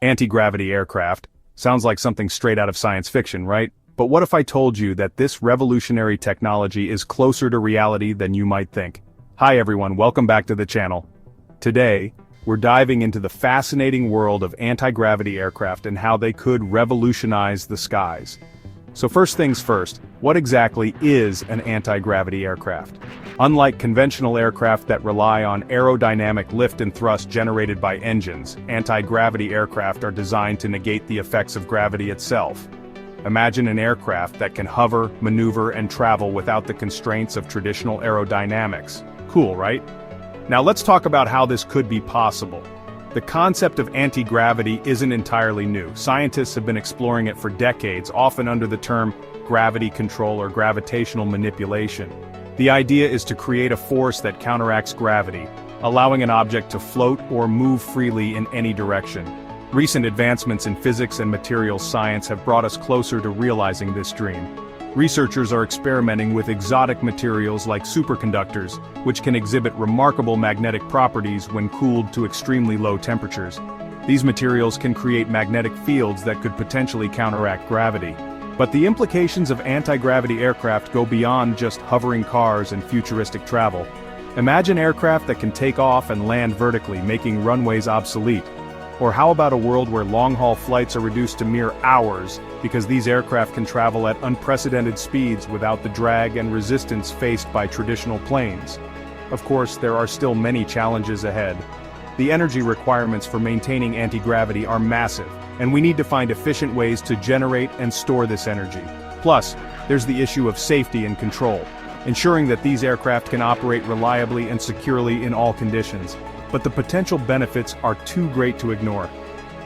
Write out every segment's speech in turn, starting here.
Anti-gravity aircraft. Sounds like something straight out of science fiction, right? But what if I told you that this revolutionary technology is closer to reality than you might think? Hi everyone, welcome back to the channel. Today, we're diving into the fascinating world of anti-gravity aircraft and how they could revolutionize the skies. So first things first, what exactly is an anti-gravity aircraft? Unlike conventional aircraft that rely on aerodynamic lift and thrust generated by engines, anti-gravity aircraft are designed to negate the effects of gravity itself. Imagine an aircraft that can hover, maneuver, and travel without the constraints of traditional aerodynamics. Cool, right? Now let's talk about how this could be possible. The concept of anti-gravity isn't entirely new. Scientists have been exploring it for decades, often under the term gravity control or gravitational manipulation. The idea is to create a force that counteracts gravity, allowing an object to float or move freely in any direction. Recent advancements in physics and materials science have brought us closer to realizing this dream. Researchers are experimenting with exotic materials like superconductors, which can exhibit remarkable magnetic properties when cooled to extremely low temperatures. These materials can create magnetic fields that could potentially counteract gravity. But the implications of anti-gravity aircraft go beyond just hovering cars and futuristic travel. Imagine aircraft that can take off and land vertically, making runways obsolete. Or how about a world where long-haul flights are reduced to mere hours, because these aircraft can travel at unprecedented speeds without the drag and resistance faced by traditional planes? Of course, there are still many challenges ahead. The energy requirements for maintaining anti-gravity are massive, and we need to find efficient ways to generate and store this energy. Plus, there's the issue of safety and control, ensuring that these aircraft can operate reliably and securely in all conditions. But the potential benefits are too great to ignore.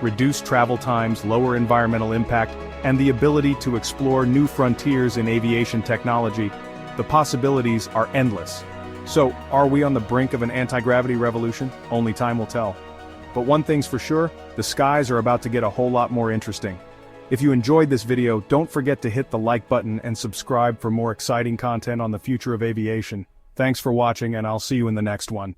Reduced travel times, lower environmental impact, and the ability to explore new frontiers in aviation technology. The possibilities are endless. So, are we on the brink of an anti-gravity revolution? Only time will tell. But one thing's for sure, the skies are about to get a whole lot more interesting. If you enjoyed this video, don't forget to hit the like button and subscribe for more exciting content on the future of aviation. Thanks for watching, and I'll see you in the next one.